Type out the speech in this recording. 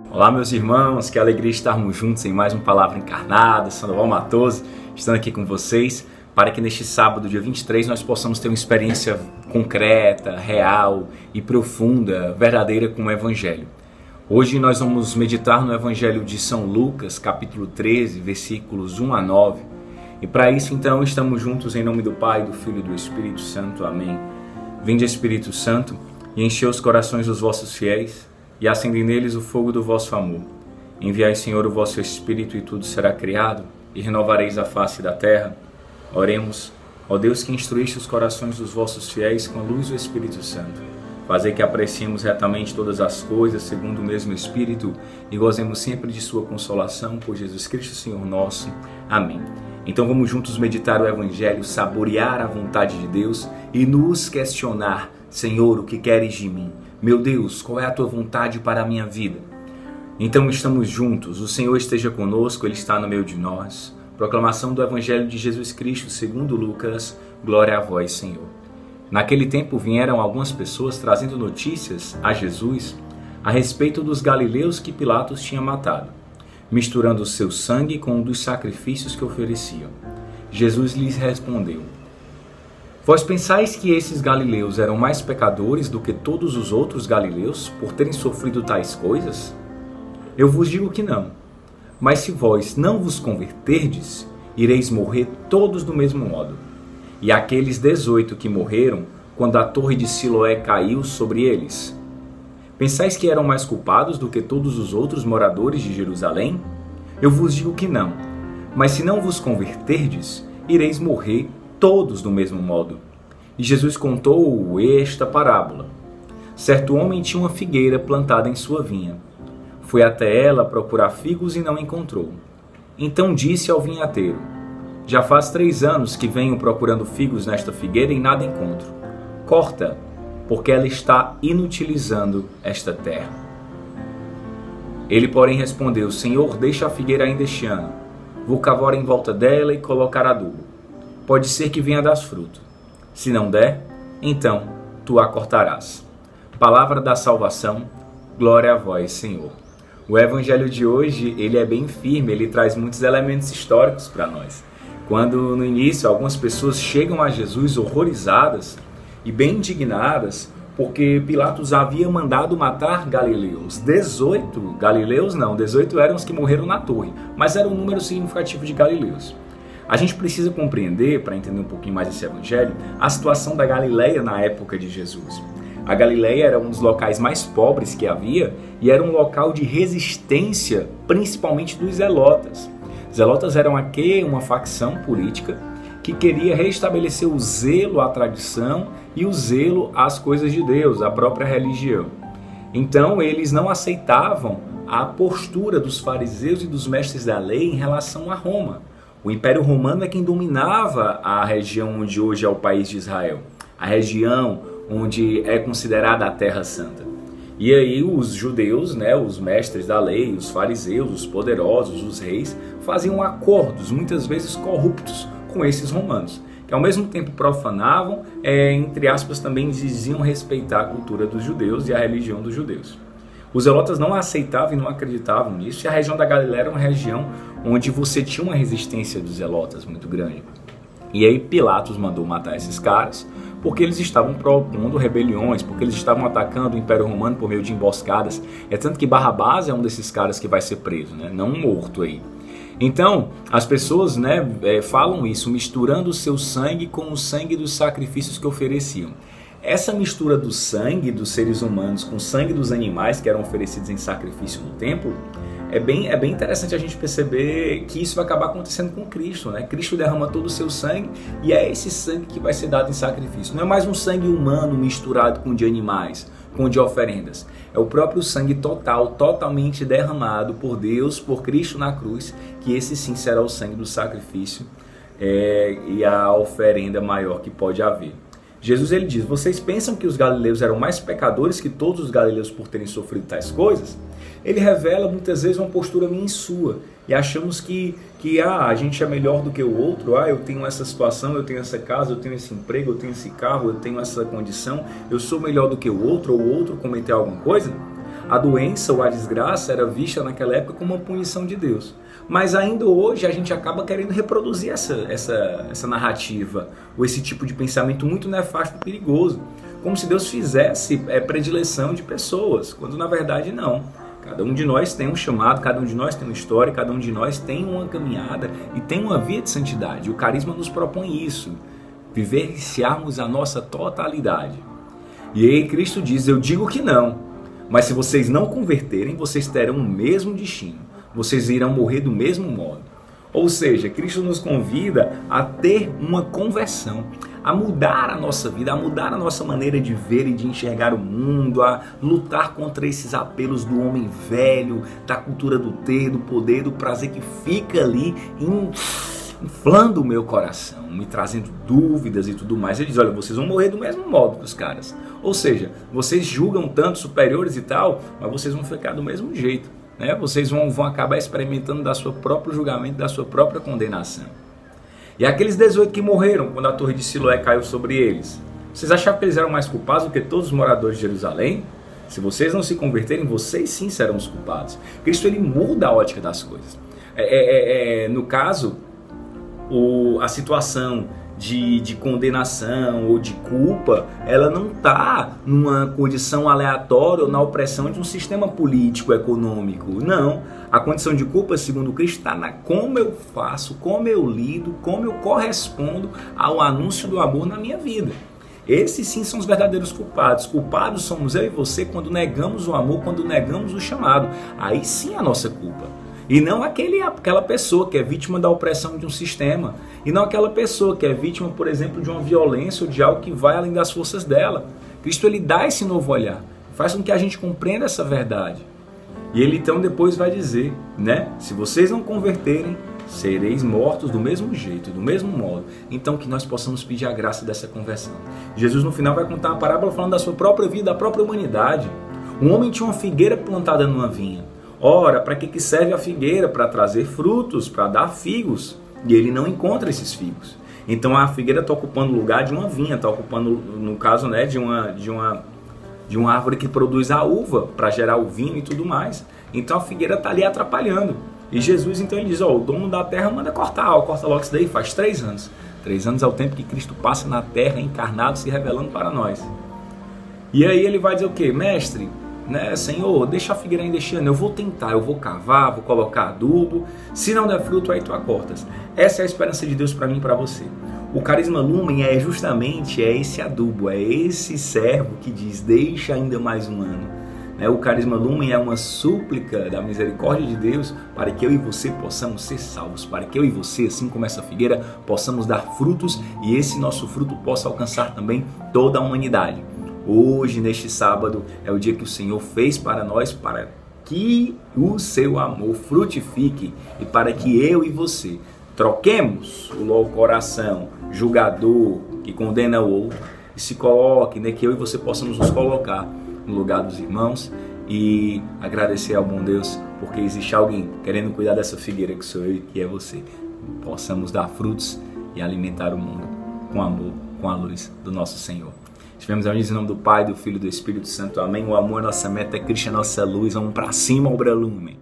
Olá, meus irmãos, que alegria estarmos juntos em mais uma Palavra Encarnada. Sandoval Matoso, estando aqui com vocês, para que neste sábado, dia 23, nós possamos ter uma experiência concreta, real e profunda, verdadeira com o Evangelho. Hoje nós vamos meditar no Evangelho de São Lucas, capítulo 13, versículos 1 a 9. E para isso, então, estamos juntos em nome do Pai, do Filho e do Espírito Santo. Amém. Vinde, Espírito Santo, e enchei os corações dos vossos fiéis, e acendei neles o fogo do vosso amor. Enviai, Senhor, o vosso Espírito, e tudo será criado, e renovareis a face da terra. Oremos, ó Deus, que instruíste os corações dos vossos fiéis com a luz do Espírito Santo. Fazei que apreciemos retamente todas as coisas, segundo o mesmo Espírito, e gozemos sempre de sua consolação, por Jesus Cristo, Senhor nosso. Amém. Então vamos juntos meditar o Evangelho, saborear a vontade de Deus e nos questionar: Senhor, o que queres de mim? Meu Deus, qual é a tua vontade para a minha vida? Então estamos juntos, o Senhor esteja conosco, Ele está no meio de nós. Proclamação do Evangelho de Jesus Cristo, segundo Lucas, glória a vós, Senhor. Naquele tempo vieram algumas pessoas trazendo notícias a Jesus a respeito dos galileus que Pilatos tinha matado, misturando o seu sangue com um dos sacrifícios que ofereciam. Jesus lhes respondeu: Vós pensais que esses galileus eram mais pecadores do que todos os outros galileus por terem sofrido tais coisas? Eu vos digo que não. Mas se vós não vos converterdes, ireis morrer todos do mesmo modo. E aqueles 18 que morreram quando a torre de Siloé caiu sobre eles, pensais que eram mais culpados do que todos os outros moradores de Jerusalém? Eu vos digo que não. Mas se não vos converterdes, ireis morrer todos do mesmo modo. E Jesus contou esta parábola. Certo homem tinha uma figueira plantada em sua vinha. Foi até ela procurar figos e não encontrou. Então disse ao vinhateiro: Já faz 3 anos que venho procurando figos nesta figueira e nada encontro. Corta, porque ela está inutilizando esta terra. Ele, porém, respondeu: Senhor, deixa a figueira ainda este ano. Vou cavar em volta dela e colocar adubo. Pode ser que venha dar fruto. Se não der, então tu a cortarás. Palavra da salvação, glória a vós, Senhor. O Evangelho de hoje, ele é bem firme, ele traz muitos elementos históricos para nós. Quando no início algumas pessoas chegam a Jesus horrorizadas e bem indignadas, porque Pilatos havia mandado matar galileus. 18 galileus não, 18 eram os que morreram na torre, mas era um número significativo de galileus. A gente precisa compreender, para entender um pouquinho mais esse evangelho, a situação da Galileia na época de Jesus. A Galileia era um dos locais mais pobres que havia e era um local de resistência, principalmente dos zelotas. Zelotas eram uma facção política que queria restabelecer o zelo à tradição e o zelo às coisas de Deus, à própria religião. Então eles não aceitavam a postura dos fariseus e dos mestres da lei em relação a Roma. O Império Romano é quem dominava a região onde hoje é o país de Israel, a região onde é considerada a Terra Santa. E aí os judeus, os mestres da lei, os fariseus, os poderosos, os reis, faziam acordos, muitas vezes corruptos, com esses romanos, que ao mesmo tempo profanavam, entre aspas, também diziam respeitar a cultura dos judeus e a religião dos judeus. Os zelotas não aceitavam e não acreditavam nisso, e a região da Galileia era uma região onde você tinha uma resistência dos zelotas muito grande. E aí Pilatos mandou matar esses caras porque eles estavam propondo rebeliões, porque eles estavam atacando o Império Romano por meio de emboscadas. É tanto que Barrabás é um desses caras que vai ser preso, não morto aí. Então, as pessoas falam isso, misturando o seu sangue com o sangue dos sacrifícios que ofereciam. Essa mistura do sangue dos seres humanos com o sangue dos animais que eram oferecidos em sacrifício no templo, é bem interessante a gente perceber que isso vai acabar acontecendo com Cristo, Cristo derrama todo o seu sangue e é esse sangue que vai ser dado em sacrifício. Não é mais um sangue humano misturado com o de animais, com o de oferendas. É o próprio sangue total, totalmente derramado por Deus, por Cristo na cruz, que esse sim será o sangue do sacrifício e a oferenda maior que pode haver. Jesus ele diz: vocês pensam que os galileus eram mais pecadores que todos os galileus por terem sofrido tais coisas? Ele revela muitas vezes uma postura minha e sua, e achamos que a gente é melhor do que o outro. Eu tenho essa situação, eu tenho essa casa, eu tenho esse emprego, eu tenho esse carro, eu tenho essa condição, eu sou melhor do que o outro, ou o outro cometeu alguma coisa. A doença ou a desgraça era vista naquela época como uma punição de Deus. Mas ainda hoje a gente acaba querendo reproduzir essa narrativa, ou esse tipo de pensamento muito nefasto e perigoso, como se Deus fizesse predileção de pessoas, quando na verdade não. Cada um de nós tem um chamado, cada um de nós tem uma história, cada um de nós tem uma caminhada e tem uma via de santidade. O carisma nos propõe isso, vivenciarmos a nossa totalidade. E aí Cristo diz, eu digo que não, mas se vocês não converterem, vocês terão o mesmo destino. Vocês irão morrer do mesmo modo. Ou seja, Cristo nos convida a ter uma conversão, a mudar a nossa vida, a mudar a nossa maneira de ver e de enxergar o mundo, a lutar contra esses apelos do homem velho, da cultura do ter, do poder, do prazer que fica ali inflando o meu coração, me trazendo dúvidas e tudo mais. Ele diz, olha, vocês vão morrer do mesmo modo que os caras. Ou seja, vocês julgam tanto superiores e tal, mas vocês vão ficar do mesmo jeito. Vocês vão acabar experimentando da sua próprio julgamento, da sua própria condenação. E aqueles 18 que morreram quando a torre de Siloé caiu sobre eles, vocês achavam que eles eram mais culpados do que todos os moradores de Jerusalém? Se vocês não se converterem, vocês sim serão os culpados. Cristo ele muda a ótica das coisas. No caso, a situação de condenação ou de culpa, ela não está numa condição aleatória ou na opressão de um sistema político, econômico. Não. A condição de culpa, segundo Cristo, está na como eu faço, como eu lido, como eu correspondo ao anúncio do amor na minha vida. Esses sim são os verdadeiros culpados. Culpados somos eu e você quando negamos o amor, quando negamos o chamado. Aí sim é a nossa culpa. E não aquela pessoa que é vítima da opressão de um sistema. E não aquela pessoa que é vítima, por exemplo, de uma violência ou de algo que vai além das forças dela. Cristo ele dá esse novo olhar. Faz com que a gente compreenda essa verdade. E ele então depois vai dizer, se vocês não converterem, sereis mortos do mesmo jeito, do mesmo modo. Então que nós possamos pedir a graça dessa conversão. Jesus no final vai contar uma parábola falando da sua própria vida, da própria humanidade. Um homem tinha uma figueira plantada numa vinha. Ora, para que serve a figueira? Para trazer frutos, para dar figos. E ele não encontra esses figos. Então a figueira está ocupando o lugar de uma vinha, está ocupando, no caso, de uma árvore que produz a uva para gerar o vinho e tudo mais. Então a figueira está ali atrapalhando. E Jesus então ele diz, o dono da terra manda cortar, corta logo isso daí, faz 3 anos. 3 anos é o tempo que Cristo passa na terra, encarnado, se revelando para nós. E aí ele vai dizer o quê? Mestre, Senhor, deixa a figueira ainda este ano, eu vou tentar, eu vou cavar, vou colocar adubo, se não der fruto, aí tu acortas. Essa é a esperança de Deus para mim e para você. O carisma lumen é justamente esse adubo, é esse servo que diz, deixa ainda mais um ano. O carisma lumen é uma súplica da misericórdia de Deus para que eu e você possamos ser salvos, para que eu e você, assim como essa figueira, possamos dar frutos e esse nosso fruto possa alcançar também toda a humanidade. Hoje, neste sábado, é o dia que o Senhor fez para nós, para que o seu amor frutifique e para que eu e você troquemos o coração julgador que condena o outro e se coloque, que eu e você possamos nos colocar no lugar dos irmãos e agradecer ao bom Deus porque existe alguém querendo cuidar dessa figueira que sou eu e que é você. Possamos dar frutos e alimentar o mundo com amor, com a luz do nosso Senhor. Estivemos reunidos em nome do Pai, do Filho e do Espírito Santo. Amém. O amor, nossa meta é Cristo, a nossa luz. Vamos para cima, obra lumen.